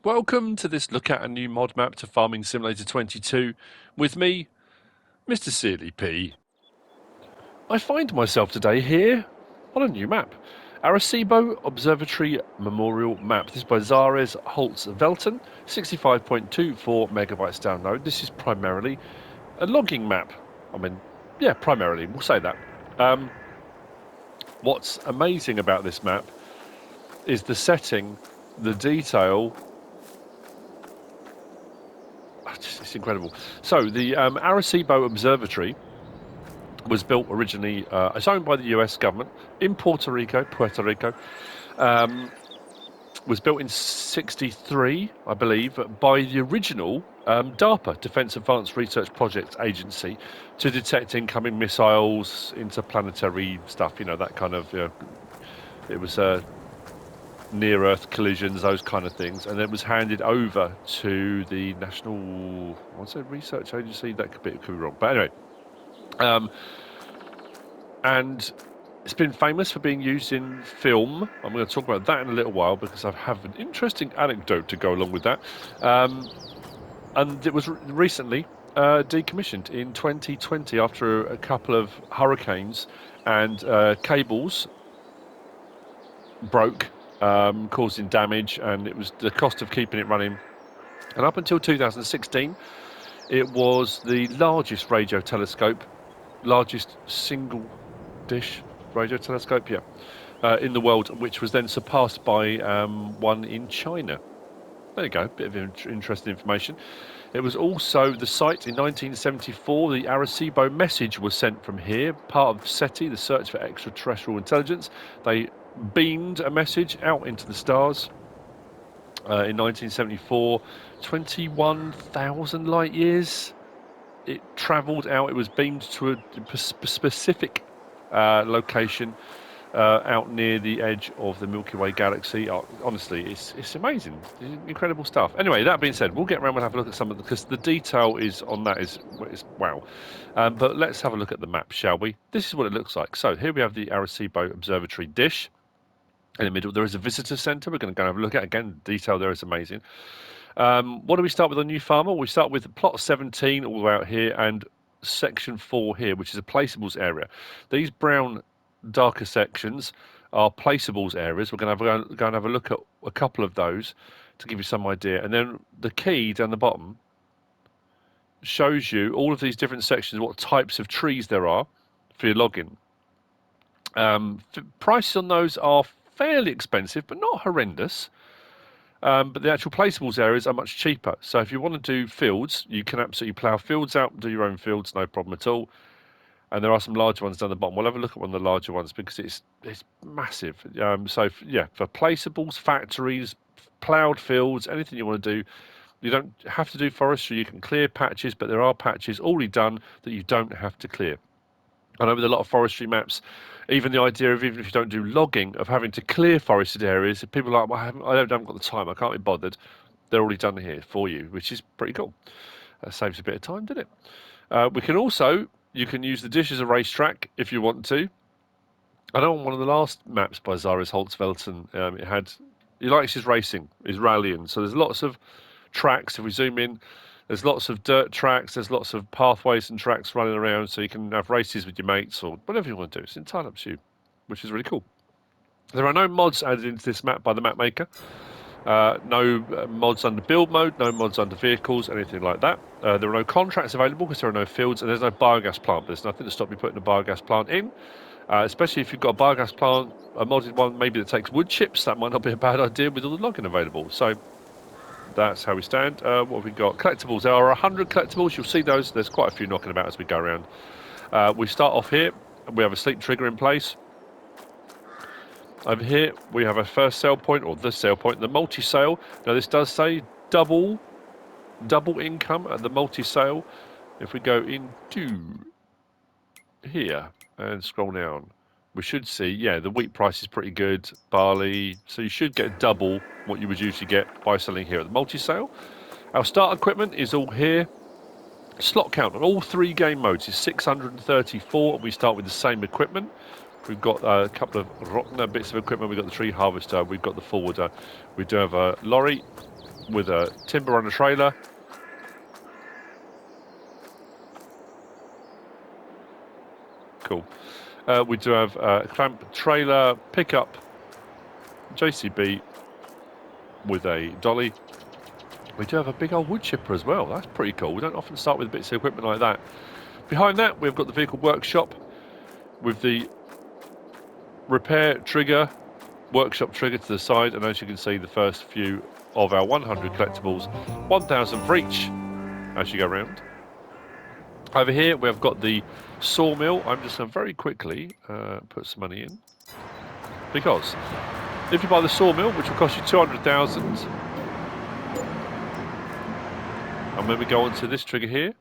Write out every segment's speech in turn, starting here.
Welcome to this look at a new mod map to Farming Simulator 22 with me, MrSealyp. I find myself today here on a new map, Arecibo Observatory Memorial Map. This is by XaresHolzWelten, 65.24 megabytes download. This is primarily a logging map. Primarily, we'll say that. What's amazing about this map is the setting, the detail. It's incredible. So the Arecibo Observatory was built originally, it's owned by the US government in Puerto Rico. Was built in '63, I believe, by the original DARPA, Defense Advanced Research Projects Agency, to detect incoming missiles, interplanetary stuff, that kind of, it was near-Earth collisions, those kind of things, and it was handed over to the National, Research Agency. That could be wrong, but anyway, and it's been famous for being used in film. I'm going to talk about that in a little while because I have an interesting anecdote to go along with that. And it was recently decommissioned in 2020 after a couple of hurricanes, and cables broke, causing damage, and it was the cost of keeping it running. And up until 2016, it was the largest radio telescope, largest single dish radio telescope, in the world, which was then surpassed by one in China. There you go, bit of interesting information. It was also the site in 1974, the Arecibo message was sent from here, part of SETI, the Search for Extraterrestrial Intelligence. They beamed a message out into the stars in 1974, 21,000 light years. It travelled out, it was beamed to a specific location out near the edge of the Milky Way galaxy. Honestly, it's amazing, it's incredible stuff. Anyway, that being said, we'll get around and have a look at some of because the detail is on that is wow. But let's have a look at the map, shall we? This is what it looks like. So here we have the Arecibo Observatory dish. In the middle, there is a visitor centre. We're going to go and have a look at. Again, the detail there is amazing. What do we start with on New Farmer? We start with plot 17 all the way out here and section 4 here, which is a placeables area. These brown darker sections are placeables areas. We're going to go and have a look at a couple of those to give you some idea. And then the key down the bottom shows you all of these different sections, what types of trees there are for your login. Prices on those are fairly expensive, but not horrendous. But the actual placeables areas are much cheaper. So if you want to do fields, you can absolutely plough fields out, do your own fields, no problem at all. And there are some larger ones down the bottom. We'll have a look at one of the larger ones because it's massive. For placeables, factories, ploughed fields, anything you want to do, you don't have to do forestry. You can clear patches, but there are patches already done that you don't have to clear. I know with a lot of forestry maps, even the idea of, even if you don't do logging, of having to clear forested areas, people are like, well, I haven't got the time, I can't be bothered. They're already done here for you, which is pretty cool. Saves a bit of time, doesn't it? You can use the dish as a racetrack if you want to. I know on one of the last maps by XaresHolzWelten, he likes his racing, his rallying. So there's lots of tracks. If we zoom in, there's lots of dirt tracks, there's lots of pathways and tracks running around, so you can have races with your mates or whatever you want to do. It's entirely up to you, which is really cool. There are no mods added into this map by the map maker. No mods under build mode, no mods under vehicles, anything like that. There are no contracts available because there are no fields, and there's no biogas plant. There's nothing to stop you putting a biogas plant in, especially if you've got a biogas plant, a modded one maybe that takes wood chips. That might not be a bad idea with all the logging available. So that's how we stand. What have we got? Collectibles. There are 100 collectibles. You'll see those. There's quite a few knocking about as we go around. We start off here. We have a sleep trigger in place. Over here, we have a first sale point, or the sale point, the multi-sale. Now, this does say double income at the multi-sale. If we go into here and scroll down, we should see, the wheat price is pretty good, barley, so you should get double what you would usually get by selling here at the multi-sale. Our start equipment is all here. Slot count on all 3 game modes is 634, and we start with the same equipment. We've got a couple of Rockner bits of equipment. We've got the tree harvester, we've got the forwarder. We do have a lorry, with a timber on a trailer. Cool. We do have a clamp trailer, pickup, JCB with a dolly. We do have a big old wood chipper as well. That's pretty cool. We don't often start with bits of equipment like that. Behind that, we've got the vehicle workshop with the repair trigger, workshop trigger to the side. And as you can see, the first few of our 100 collectibles, 1,000 for each as you go around. Over here, we've got the sawmill. I'm just going to very quickly put some money in. Because if you buy the sawmill, which will cost you 200,000, and when we go on to this trigger here,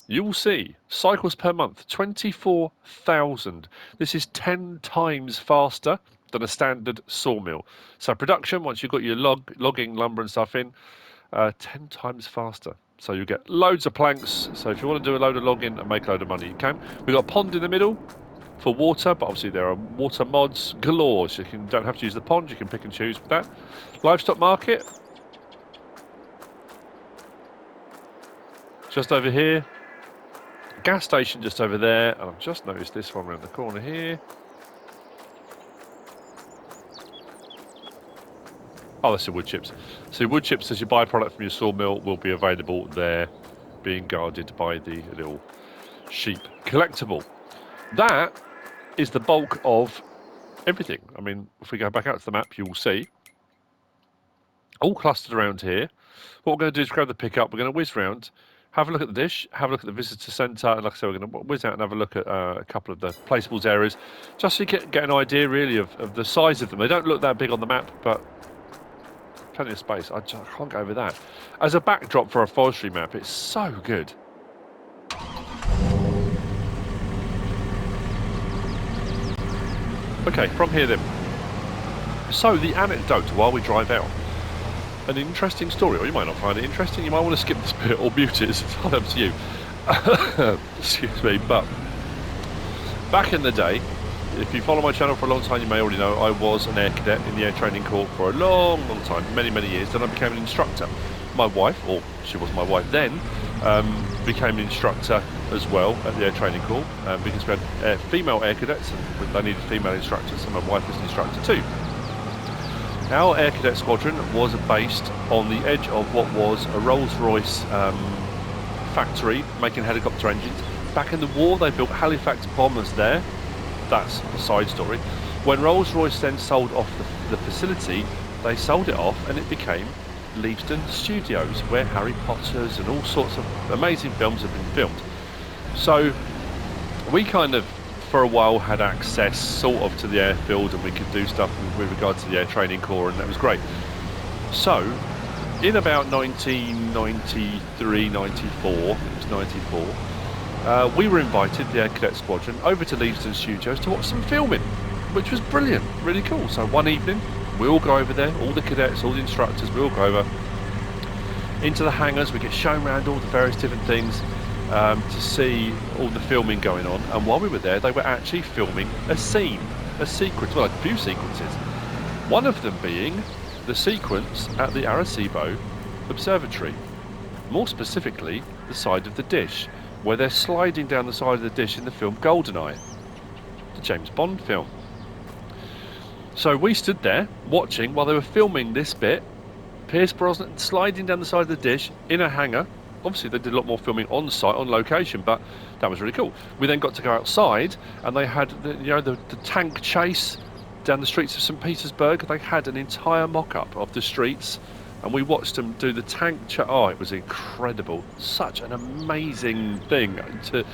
you will see cycles per month, 24,000. This is 10 times faster than a standard sawmill. So production, once you've got your logging, lumber and stuff in, 10 times faster. So you get loads of planks. So if you want to do a load of logging and make a load of money, you can. We've got a pond in the middle for water, but obviously there are water mods galore. So you don't have to use the pond, you can pick and choose with that. Livestock market. Just over here. Gas station just over there. And I've just noticed this one around the corner here. Oh, that's the wood chips. So wood chips, as you buy product from your sawmill, will be available there, being guarded by the little sheep collectible. That is the bulk of everything. I mean, if we go back out to the map, you will see all clustered around here. What we're going to do is grab the pickup. We're going to whiz round, have a look at the dish, have a look at the visitor centre, and like I said, we're going to whiz out and have a look at a couple of the placeables areas, just so you get an idea really of the size of them. They don't look that big on the map, but plenty of space. I can't go over that. As a backdrop for a forestry map, it's so good. Okay, from here then. So the anecdote while we drive out. An interesting story, or you might not find it interesting. You might want to skip this bit or mute it. It's all up to you. Excuse me, but back in the day, if you follow my channel for a long time, you may already know I was an air cadet in the Air Training Corps for a long, long time, many, many years. Then I became an instructor. My wife, or she was my wife then, became an instructor as well at the Air Training Corps because we had female air cadets and they needed female instructors, and my wife was an instructor too. Our air cadet squadron was based on the edge of what was a Rolls-Royce factory making helicopter engines. Back in the war, they built Halifax bombers there. That's a side story. When Rolls-Royce then sold off the facility, they sold it off and it became Leavesden Studios, where Harry Potter's and all sorts of amazing films have been filmed. So we kind of, for a while, had access sort of to the airfield, and we could do stuff with regard to the Air Training Corps, and that was great. So in about 1993, 94, it was 94, we were invited, the Air Cadet Squadron, over to Leavesden Studios to watch some filming, which was brilliant, really cool. So one evening, we all go over there, all the cadets, all the instructors, we all go over into the hangars. We get shown around all the various different things to see all the filming going on. And while we were there, they were actually filming a scene, a sequence, well, a few sequences. One of them being the sequence at the Arecibo Observatory, more specifically the side of the dish, where they're sliding down the side of the dish in the film GoldenEye, the James Bond film. So we stood there watching while they were filming this bit, Pierce Brosnan sliding down the side of the dish in a hangar. Obviously they did a lot more filming on site, on location, but that was really cool. We then got to go outside, and they had the tank chase down the streets of St. Petersburg. They had an entire mock-up of the streets, and we watched them do the tank chase. Oh, it was incredible. Such an amazing thing to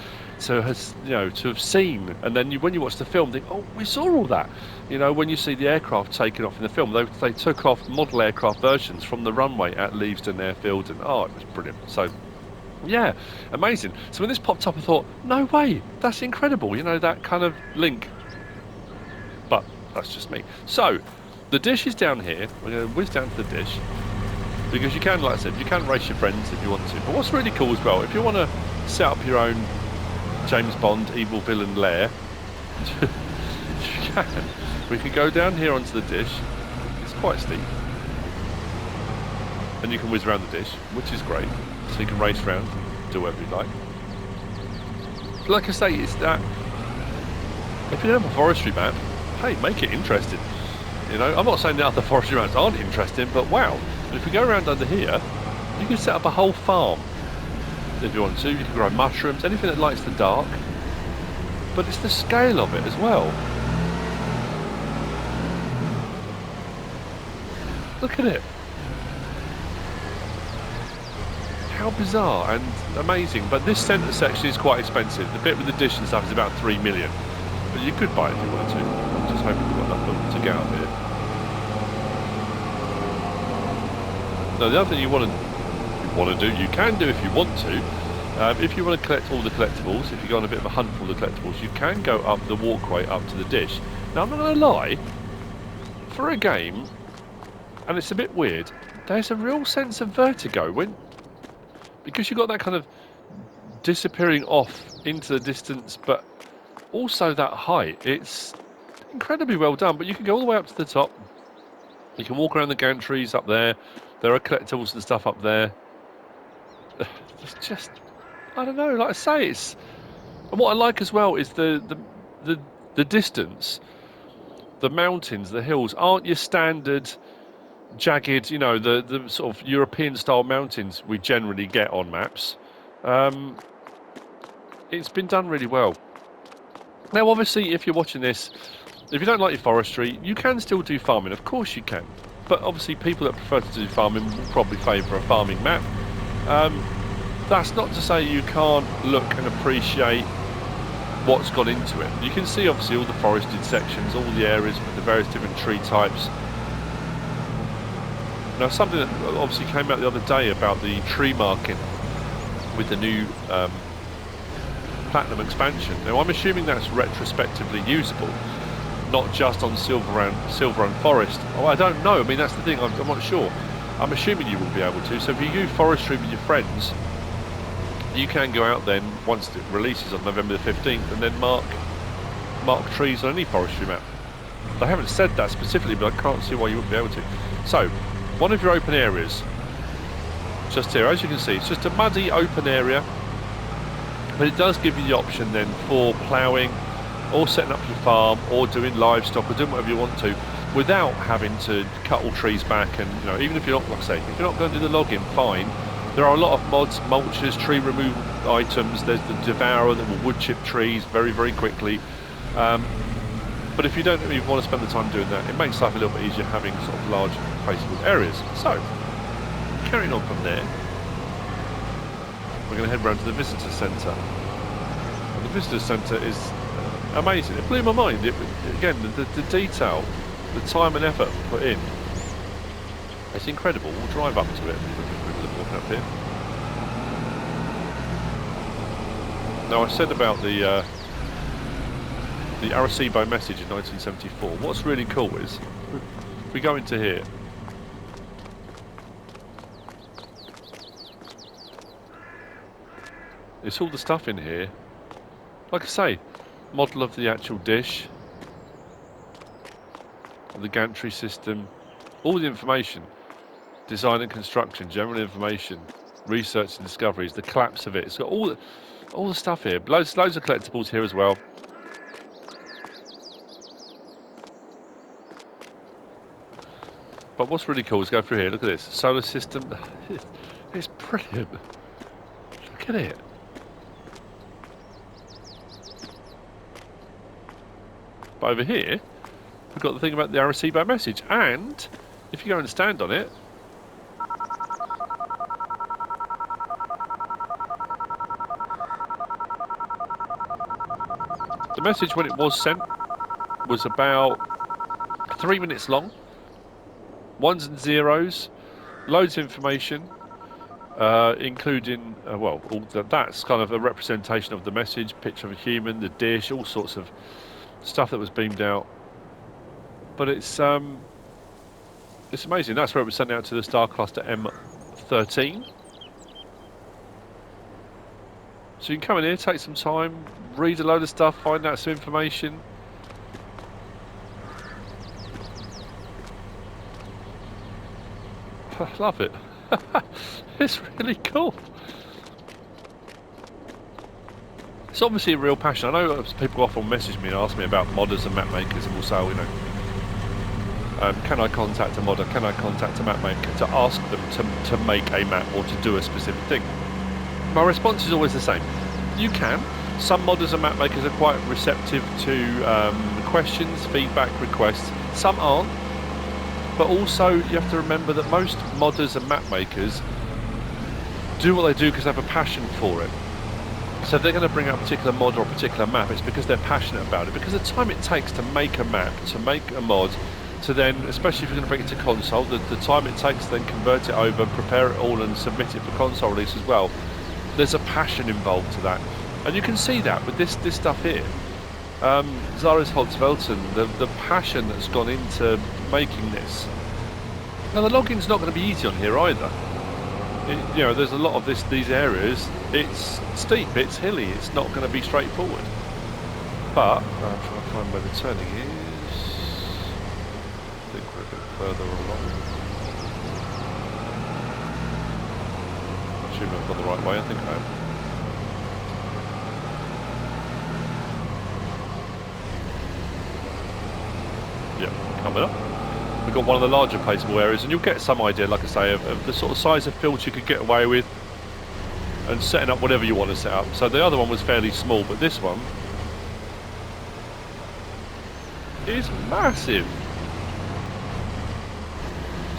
have seen. And then when you watch the film, think, oh, we saw all that. You know, when you see the aircraft taken off in the film, they took off model aircraft versions from the runway at Leavesden Airfield, and oh, it was brilliant. So yeah, amazing. So when this popped up, I thought, no way, that's incredible. You know, that kind of link. But that's just me. So the dish is down here. We're going to whiz down to the dish, because you can, like I said, you can race your friends if you want to. But what's really cool as well, if you want to set up your own James Bond evil villain lair, you can. We can go down here onto the dish. It's quite steep. and you can whiz around the dish, which is great. So you can race around, do whatever you like. But like I say, it's that if you don't have a forestry map, hey, make it interesting. You know, I'm not saying the other forestry maps aren't interesting, but wow, if we go around under here, you can set up a whole farm if you want to. You can grow mushrooms, anything that likes the dark. But it's the scale of it as well. Look at it. How bizarre and amazing. But this centre section is quite expensive. The bit with the dish and stuff is about 3 million. But you could buy it if you wanted to. I'm just hoping we've got enough to get up here. Now the other thing you want to do, you can do if you want to. If you want to collect all the collectibles, if you go on a bit of a hunt for all the collectibles, you can go up the walkway up to the dish. Now I'm not going to lie, for a game, and it's a bit weird, there's a real sense of vertigo because you've got that kind of disappearing off into the distance, but also that height. It's incredibly well done, but you can go all the way up to the top. You can walk around the gantries up there. There are collectibles and stuff up there. It's just, I don't know, like I say, it's... And what I like as well is the distance. The mountains, the hills, aren't your standard jagged, you know, the sort of European-style mountains we generally get on maps. It's been done really well. Now, obviously, if you're watching this, if you don't like your forestry, you can still do farming. Of course you can. But obviously, people that prefer to do farming will probably favour a farming map. That's not to say you can't look and appreciate what's gone into it. You can see, obviously, all the forested sections, all the areas with the various different tree types. Now, something that obviously came out the other day about the tree marking with the new Platinum expansion. Now, I'm assuming that's retrospectively usable, not just on Silver and Forest. Oh, I don't know. I mean, that's the thing. I'm not sure. I'm assuming you will be able to. So if you do forestry with your friends, you can go out then once it releases on November the 15th and then mark trees on any forestry map. They haven't said that specifically, but I can't see why you wouldn't be able to. So, one of your open areas, just here, as you can see, it's just a muddy open area, but it does give you the option then for ploughing or setting up your farm or doing livestock or doing whatever you want to without having to cut all trees back. And you know, even if you're not, like I say, if you're not going to do the logging, fine. There are a lot of mods, mulches, tree removal items. There's the devourer that will wood chip trees very, very quickly. But if you don't even want to spend the time doing that, it makes life a little bit easier having sort of large placeable areas. So, carrying on from there, we're going to head round to the visitor centre. And the visitor centre is amazing. It blew my mind. Again, the detail, the time and effort put in, it's incredible. We'll drive up to it. Walking up here. Now, I said about the Arecibo message in 1974. What's really cool is, if we go into here, it's all the stuff in here. Like I say, model of the actual dish, the gantry system, all the information, design and construction, general information, research and discoveries, the collapse of it. It's got all the stuff here. Loads of collectibles here as well. But what's really cool is go through here. Look at this solar system. It's brilliant. Look at it. But over here, we've got the thing about the Arecibo message, and if you go and stand on it, the message when it was sent was about 3 minutes long. Ones and zeros, loads of information, including, well, that's kind of a representation of the message, picture of a human, the dish, all sorts of stuff that was beamed out. But it's amazing. That's where it was sent out to the star cluster M13. So you can come in here, take some time, read a load of stuff, find out some information. I love it. It's really cool. It's obviously a real passion. I know people often message me and ask me about modders and map makers, and will say, you know, can I contact a modder? Can I contact a map maker to ask them to make a map or to do a specific thing? My response is always the same. You can. Some modders and map makers are quite receptive to questions, feedback, requests. Some aren't. But also, you have to remember that most modders and map makers do what they do because they have a passion for it. So if they're going to bring out a particular mod or a particular map, it's because they're passionate about it. Because the time it takes to make a map, to make a mod, to then, especially if you're going to bring it to console, the time it takes to then convert it over, prepare it all and submit it for console release as well, there's a passion involved to that. And you can see that with this stuff here. XaresHolzWelten, the passion that's gone into making this. Now the logging's not going to be easy on here either. You know, there's a lot of these areas. It's steep, it's hilly, it's not going to be straightforward. But I'm trying to find where the turning is. I think we're a bit further along. I'm assuming I've gone the right way. I think I am. Yeah, coming up. We've got one of the larger placeable areas, and you'll get some idea, like I say, of the sort of size of fields you could get away with and setting up whatever you want to set up. So the other one was fairly small, but this one is massive.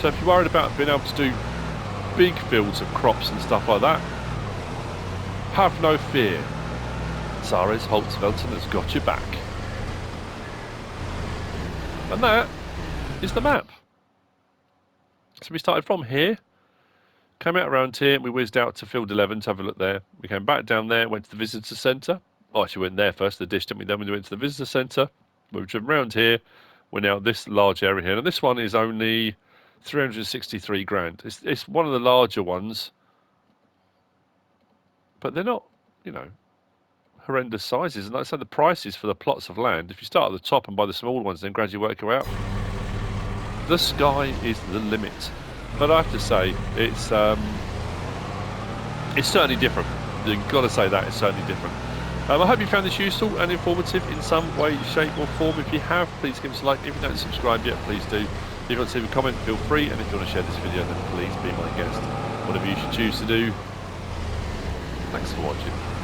So if you're worried about being able to do big fields of crops and stuff like that, have no fear. XaresHolzWelten has got your back. And that is the map. So we started from here, came out around here, and we whizzed out to field 11 to have a look there. We came back down there, went to the visitor centre. Oh, actually went there first, the dish, didn't we? Then we went to the visitor centre. We've driven around here. We're now at this large area here. And this one is only 363 grand. It's one of the larger ones, but they're not, you know, horrendous sizes. And like I said, the prices for the plots of land, if you start at the top and buy the small ones, then gradually work your way out, the sky is the limit. But I have to say, it's certainly different. You've got to say that, it's certainly different. I hope you found this useful and informative in some way, shape or form. If you have, please give us a like. If you don't subscribe yet, please do. If you want to leave a comment, feel free. And if you want to share this video, then please be my guest. Whatever you should choose to do. Thanks for watching.